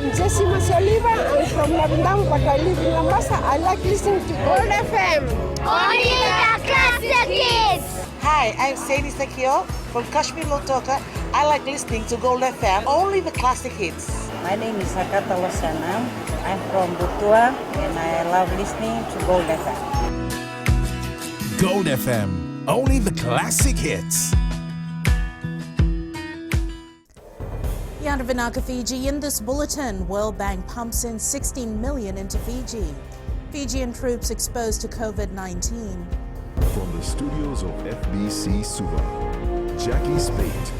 I'm Jessie Masoliva. I'm from Lambada, but I live in Lambasa. I like listening to Gold FM. Only the classic hits. Hi, I'm Sadie Sakio from Kashmir Lotoka. I like listening to Gold FM, only the classic hits. My name is Sakata Losana. I'm from Butua and I love listening to Gold FM. Gold FM, only the classic hits. Yandavinaka, Fiji. In this bulletin, World Bank pumps in $16 million into Fiji. Fijian troops exposed to COVID-19. From the studios of FBC Suva, Jackie Spate.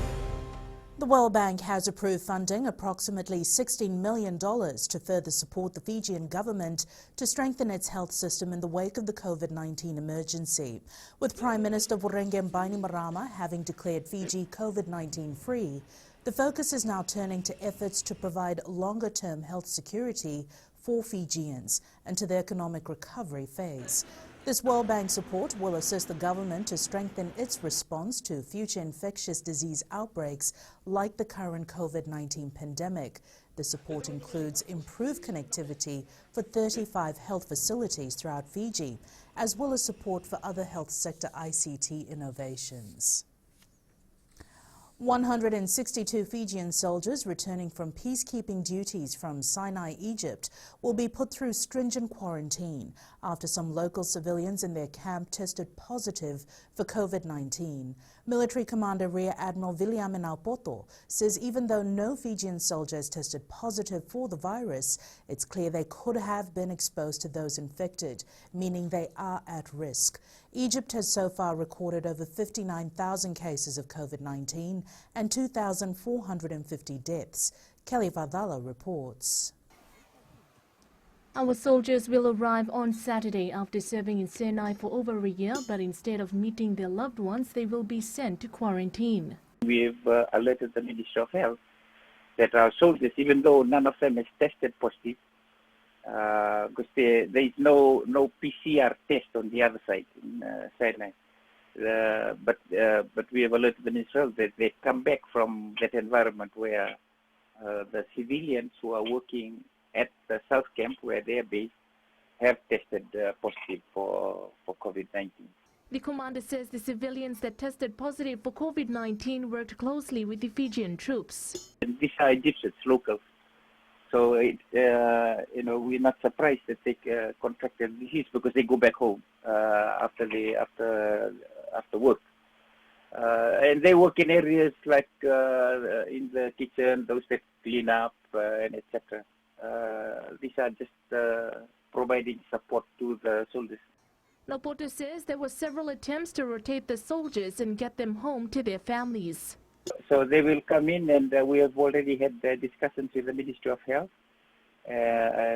The World Bank has approved funding approximately $16 million to further support the Fijian government to strengthen its health system in the wake of the COVID-19 emergency. With Prime Minister Vurenge Bainimarama having declared Fiji COVID-19 free, the focus is now turning to efforts to provide longer-term health security for Fijians and to the economic recovery phase. This World Bank support will assist the government to strengthen its response to future infectious disease outbreaks like the current COVID-19 pandemic. The support includes improved connectivity for 35 health facilities throughout Fiji, as well as support for other health sector ICT innovations. 162 Fijian soldiers returning from peacekeeping duties from Sinai, Egypt, will be put through stringent quarantine after some local civilians in their camp tested positive for COVID-19. Military Commander Rear Admiral Viliame Naupoto says even though no Fijian soldiers tested positive for the virus, it's clear they could have been exposed to those infected, meaning they are at risk. Egypt has so far recorded over 59,000 cases of COVID-19 and 2,450 deaths. Kelly Vadala reports. Our soldiers will arrive on Saturday after serving in Sinai for over a year, but instead of meeting their loved ones, they will be sent to quarantine. We've alerted the Ministry of Health that our soldiers, even though none of them has tested positive, because there is no PCR test on the other side in Sinai. But we have alerted the Ministry of Health that they come back from that environment where the civilians who are working at the South Camp, where they are based, have tested positive for COVID-19. The commander says the civilians that tested positive for COVID-19 worked closely with the Fijian troops. And these are Egyptians, locals. So we're not surprised that they contracted disease because they go back home after work. And they work in areas like in the kitchen, those that clean up and etc. These are just providing support to the soldiers. Naupoto says there were several attempts to rotate the soldiers and get them home to their families. So they will come in, and we have already had discussions with the Ministry of Health.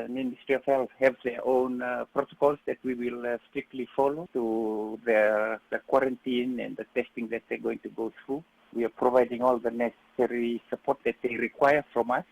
Ministry of Health have their own protocols that we will strictly follow to the quarantine and the testing that they're going to go through. We are providing all the necessary support that they require from us.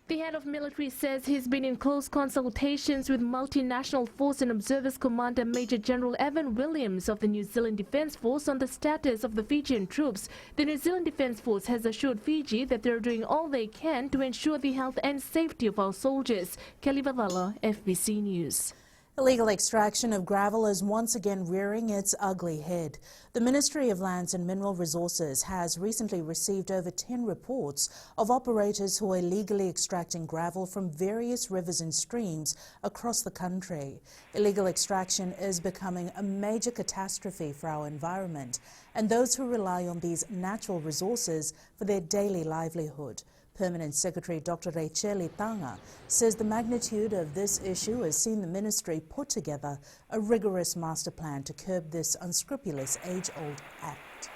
The head of military says he's been in close consultations with Multinational Force and Observers Commander Major General Evan Williams of the New Zealand Defence Force on the status of the Fijian troops. The New Zealand Defence Force has assured Fiji that they're doing all they can to ensure the health and safety of our soldiers. Kelly Vavala, FBC News. Illegal extraction of gravel is once again rearing its ugly head. The Ministry of Lands and Mineral Resources has recently received over 10 reports of operators who are illegally extracting gravel from various rivers and streams across the country. Illegal extraction is becoming a major catastrophe for our environment and those who rely on these natural resources for their daily livelihood. Permanent Secretary Dr. Racheli Tanga says the magnitude of this issue has seen the ministry put together a rigorous master plan to curb this unscrupulous age-old act.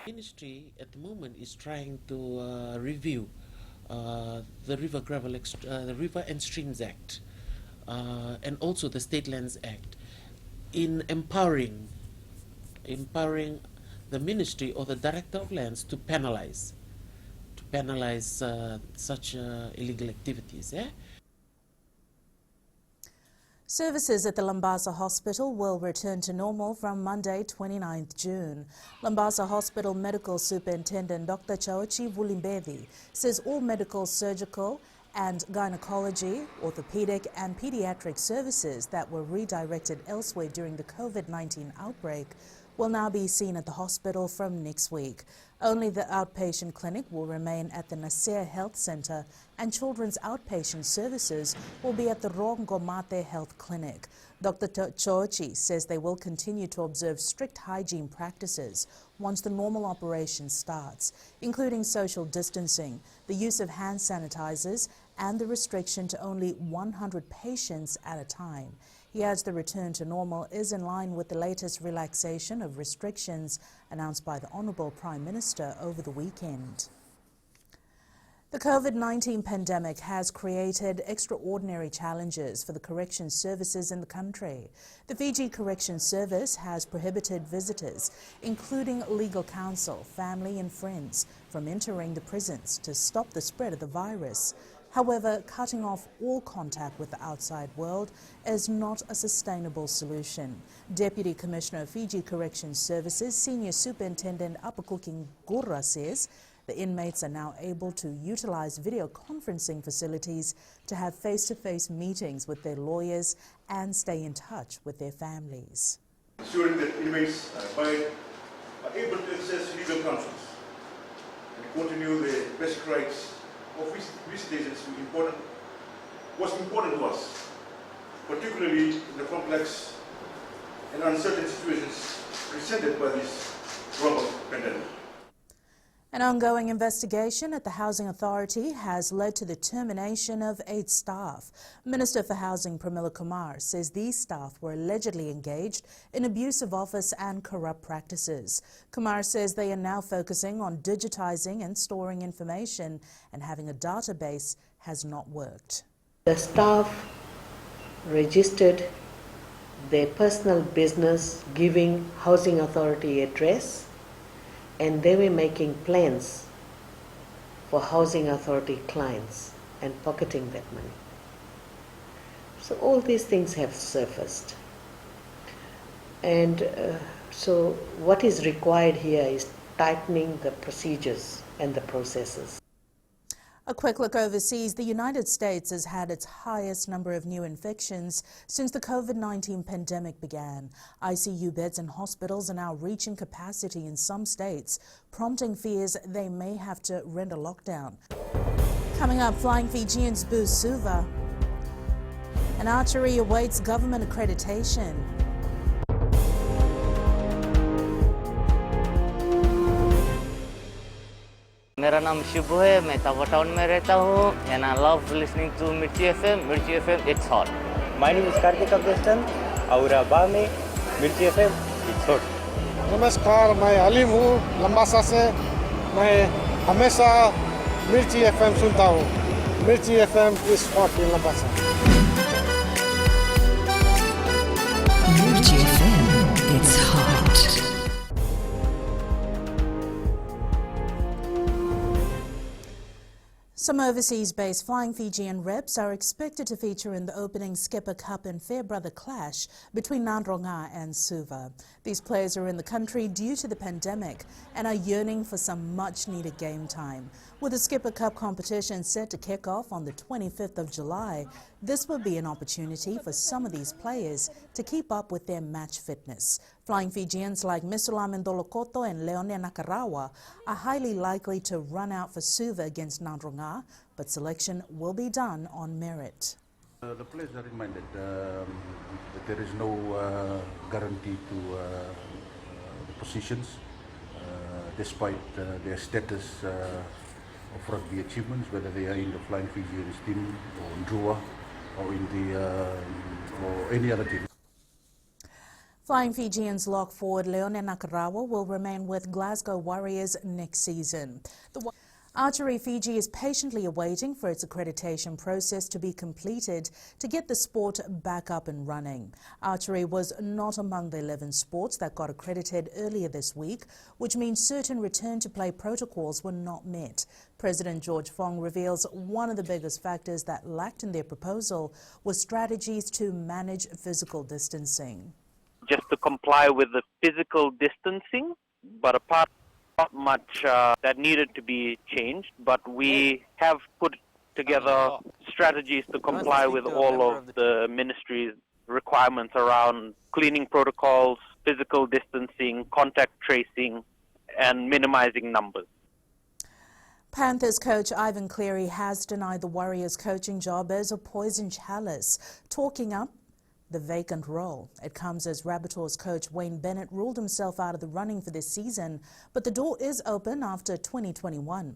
The ministry at the moment is trying to review the River and Streams Act and also the State Lands Act in empowering the ministry or the Director of Lands to penalize such illegal activities. Services at the Lambada Hospital will return to normal from Monday, 29th June. Lambada Hospital Medical Superintendent Dr. Chaochi Vulimbedi says all medical, surgical and gynecology, orthopedic and pediatric services that were redirected elsewhere during the COVID-19 outbreak will now be seen at the hospital from next week. Only the outpatient clinic will remain at the Nasir Health Centre and children's outpatient services will be at the Rongomate Health Clinic. Dr. Chochi says they will continue to observe strict hygiene practices once the normal operation starts, including social distancing, the use of hand sanitizers and the restriction to only 100 patients at a time. He adds the return to normal is in line with the latest relaxation of restrictions announced by the Honourable Prime Minister over the weekend. The COVID-19 pandemic has created extraordinary challenges for the corrections services in the country. The Fiji Corrections Service has prohibited visitors, including legal counsel, family and friends, from entering the prisons to stop the spread of the virus. However, cutting off all contact with the outside world is not a sustainable solution. Deputy Commissioner of Fiji Corrections Services, Senior Superintendent Apakuking Gurra says the inmates are now able to utilize video conferencing facilities to have face-to-face meetings with their lawyers and stay in touch with their families. Ensuring that inmates are able to access legal counsel and continue their basic rights of visitations was important to us, particularly in the complex and uncertain situations presented by this global pandemic. An ongoing investigation at the Housing Authority has led to the termination of 8 staff. Minister for Housing Pramila Kumar says these staff were allegedly engaged in abusive office and corrupt practices. Kumar says they are now focusing on digitizing and storing information, and having a database has not worked. The staff registered their personal business, giving Housing Authority address, and they were making plans for Housing Authority clients and pocketing that money. So all these things have surfaced. And so what is required here is tightening the procedures and the processes. A quick look overseas. The United States has had its highest number of new infections since the COVID-19 pandemic began. ICU beds in hospitals are now reaching capacity in some states, prompting fears they may have to render lockdown. Coming up, Flying Fijians boost Suva. And archery awaits government accreditation. मेरा नाम शिबू है मैं tower town में रहता हूँ and I love listening to Mirchi FM it's hot. My name is Karthik Abdestan और बा में Mirchi FM it's hot. नमस्कार मैं अलीम हूँ लंबासा से मैं हमेशा मिर्ची FM सुनता हूँ मिर्ची FM is hot in लंबासा. Mirchi FM it's hot. Some overseas-based Flying Fijian reps are expected to feature in the opening Skipper Cup and Fairbrother clash between Nandronga and Suva. These players are in the country due to the pandemic and are yearning for some much-needed game time. With the Skipper Cup competition set to kick off on the 25th of July, this will be an opportunity for some of these players to keep up with their match fitness. Flying Fijians like Misula Mendolokoto and Leone Nakarawa are highly likely to run out for Suva against Nandronga, but selection will be done on merit. The players are reminded that there is no guarantee to the positions, despite their status of rugby achievements, whether they are in the Flying Fijians team or in Drua or in the or any other team. Flying Fijians lock forward Leone Nakarawa will remain with Glasgow Warriors next season. Archery Fiji is patiently awaiting for its accreditation process to be completed to get the sport back up and running. Archery was not among the 11 sports that got accredited earlier this week, which means certain return-to-play protocols were not met. President George Fong reveals one of the biggest factors that lacked in their proposal was strategies to manage physical distancing. Just to comply with the physical distancing, but apart not much that needed to be changed, but we have put together strategies to comply with all of the ministry's requirements around cleaning protocols, physical distancing, contact tracing, and minimizing numbers. Panthers coach Ivan Cleary has denied the Warriors coaching job as a poison chalice, talking up the vacant role. It comes as Rabbitohs coach Wayne Bennett ruled himself out of the running for this season, but the door is open after 2021.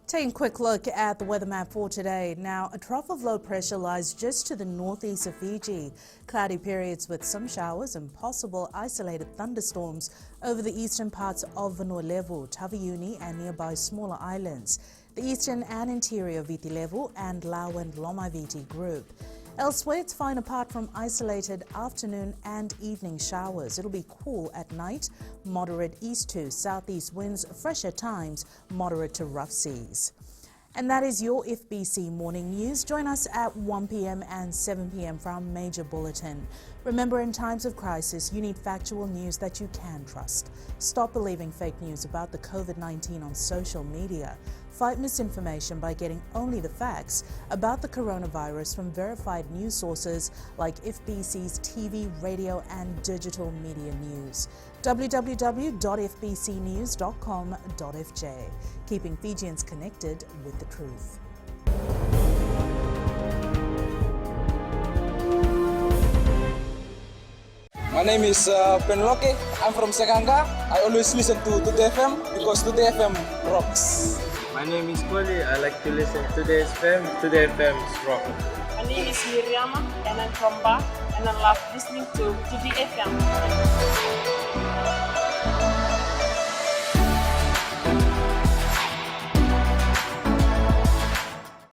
Taking a quick look at the weather map for today. Now, a trough of low pressure lies just to the northeast of Fiji. Cloudy periods with some showers and possible isolated thunderstorms over the eastern parts of Vanua Levu, Taveuni and nearby smaller islands, the eastern and interior Viti Levu and Lau and Loma Viti group. Elsewhere, it's fine apart from isolated afternoon and evening showers. It'll be cool at night, moderate east to southeast winds, fresh at times, moderate to rough seas. And that is your FBC Morning News. Join us at 1 p.m. and 7 p.m. for our major bulletin. Remember, in times of crisis, you need factual news that you can trust. Stop believing fake news about the COVID-19 on social media. Fight misinformation by getting only the facts about the coronavirus from verified news sources like FBC's TV, radio and digital media news. www.fbcnews.com.fj. Keeping Fijians connected with the truth. My name is Penloke. I'm from Sekanga. I always listen to Tute FM because Tute FM rocks. My name is Koli. I like to listen to Tute FM. Tute FM is rock. My name is Miriama and I'm from Ba and I love listening to Tute FM.